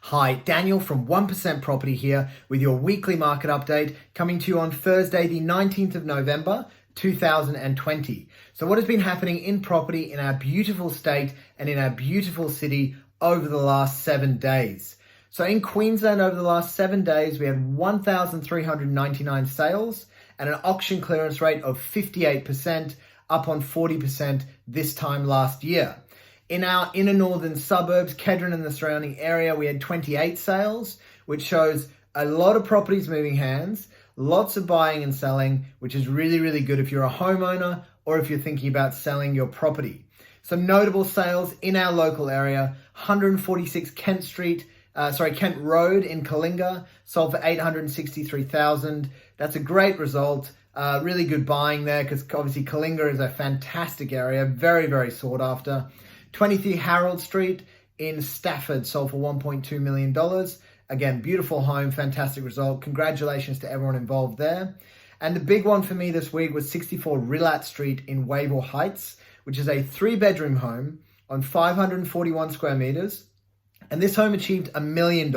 Hi, Daniel from 1% Property here with your weekly market update coming to you on Thursday, the 19th of November, 2020. So what has been happening in property in our beautiful state and in our beautiful city over the last 7 days? So in Queensland over the last 7 days, we had 1,399 sales and an auction clearance rate of 58%, up on 40% this time last year. In our inner northern suburbs, Kedron and the surrounding area, we had 28 sales, which shows a lot of properties moving hands, lots of buying and selling, which is really, really good if you're a homeowner or if you're thinking about selling your property. Some notable sales in our local area: 146 Kent Road in Kalinga sold for $863,000. That's a great result. Really good buying there because obviously Kalinga is a fantastic area, very, very sought after. 23 Harold Street in Stafford sold for $1.2 million. Again, beautiful home, fantastic result. Congratulations to everyone involved there. And the big one for me this week was 64 Rillat Street in Wavell Heights, which is a 3-bedroom home on 541 square meters. And this home achieved $1 million.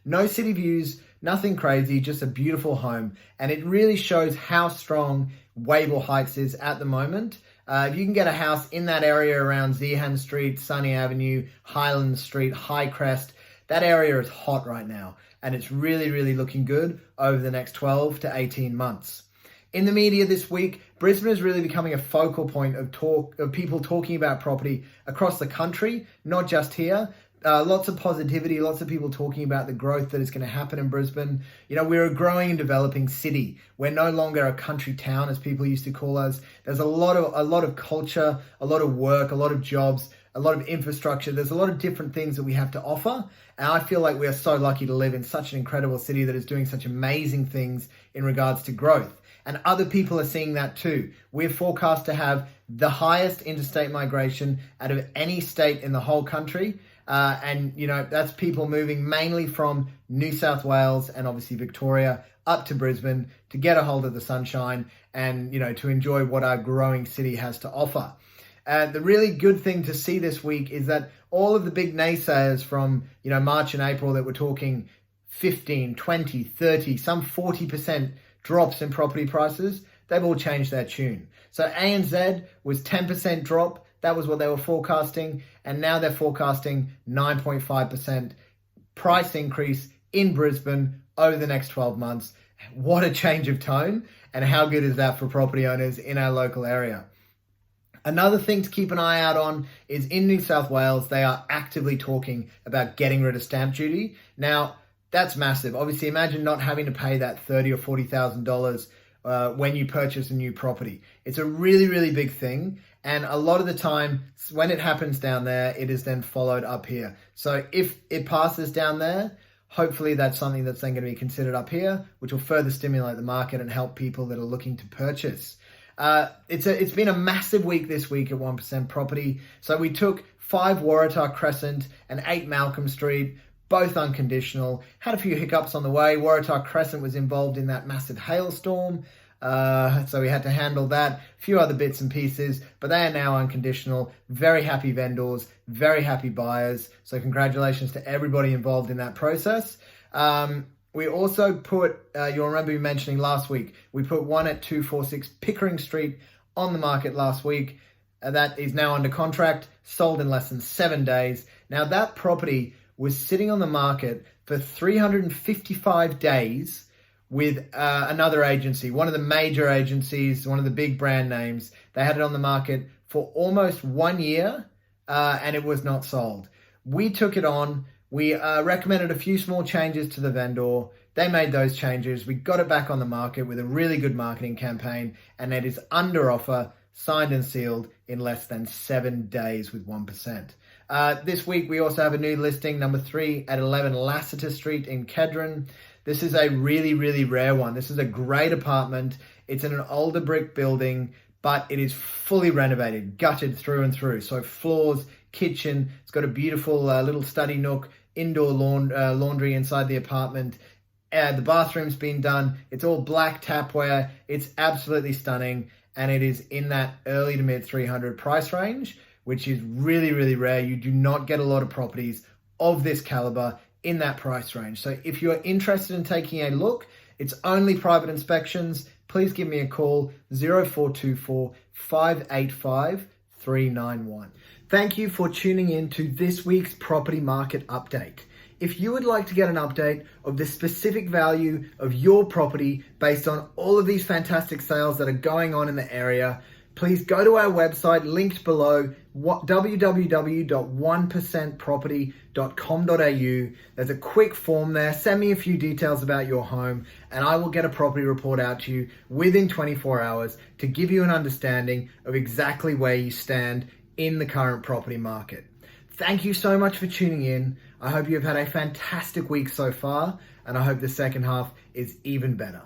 No city views, nothing crazy, just a beautiful home. And it really shows how strong Wavell Heights is at the moment. If you can get a house in that area around Zeehan Street, Sunny Avenue, Highland Street, Highcrest, that area is hot right now. And it's really, really looking good over the next 12 to 18 months. In the media this week, Brisbane is really becoming a focal point of people talking about property across the country, not just here. Lots of positivity, lots of people talking about the growth that is going to happen in Brisbane. You know, we're a growing and developing city. We're no longer a country town, as people used to call us. There's a lot of culture, a lot of work, a lot of jobs, a lot of infrastructure. There's a lot of different things that we have to offer. And I feel like we are so lucky to live in such an incredible city that is doing such amazing things in regards to growth. And other people are seeing that too. We're forecast to have the highest interstate migration out of any state in the whole country. And, you know, that's people moving mainly from New South Wales and obviously Victoria up to Brisbane to get a hold of the sunshine and, you know, to enjoy what our growing city has to offer. The really good thing to see this week is that all of the big naysayers from, you know, March and April that were talking 15, 20, 30, some 40% drops in property prices, they've all changed their tune. So ANZ was 10% drop. That was what they were forecasting. And now they're forecasting 9.5% price increase in Brisbane over the next 12 months. What a change of tone. And how good is that for property owners in our local area? Another thing to keep an eye out on is in New South Wales, they are actively talking about getting rid of stamp duty. Now, that's massive. Obviously, imagine not having to pay that $30,000 or $40,000 when you purchase a new property. It's a really, really big thing. And a lot of the time, when it happens down there, it is then followed up here. So if it passes down there, hopefully that's something that's then going to be considered up here, which will further stimulate the market and help people that are looking to purchase. It's been a massive week this week at 1% Property. So we took 5 Waratah Crescent and 8 Malcolm Street, both unconditional. Had a few hiccups on the way. Waratah Crescent was involved in that massive hailstorm. So we had to handle that. A few other bits and pieces, but they are now unconditional. Very happy vendors, very happy buyers. So congratulations to everybody involved in that process. We also put, you'll remember me mentioning last week, we put one at 246 Pickering Street on the market last week. That is now under contract, sold in less than 7 days. Now that property was sitting on the market for 355 days with another agency, one of the major agencies, one of the big brand names. They had it on the market for almost 1 year and it was not sold. We took it on. We recommended a few small changes to the vendor. They made those changes. We got it back on the market with a really good marketing campaign, and it is under offer, signed and sealed in less than 7 days with 1%. This week, we also have a new listing, number 3 at 11 Lassiter Street in Kedron. This is a really, really rare one. This is a great apartment. It's in an older brick building, but it is fully renovated, gutted through and through. So floors, kitchen, it's got a beautiful little study nook, indoor laundry inside the apartment. The bathroom's been done. It's all black tapware. It's absolutely stunning. And it is in that early to mid 300 price range, which is really, really rare. You do not get a lot of properties of this caliber in that price range. So if you're interested in taking a look, it's only private inspections. Please give me a call, 0424 585 391. Thank you for tuning in to this week's property market update. If you would like to get an update of the specific value of your property based on all of these fantastic sales that are going on in the area, please go to our website linked below, www.1percentproperty.com.au. There's a quick form there. Send me a few details about your home and I will get a property report out to you within 24 hours to give you an understanding of exactly where you stand in the current property market. Thank you so much for tuning in. I hope you've had a fantastic week so far, and I hope the second half is even better.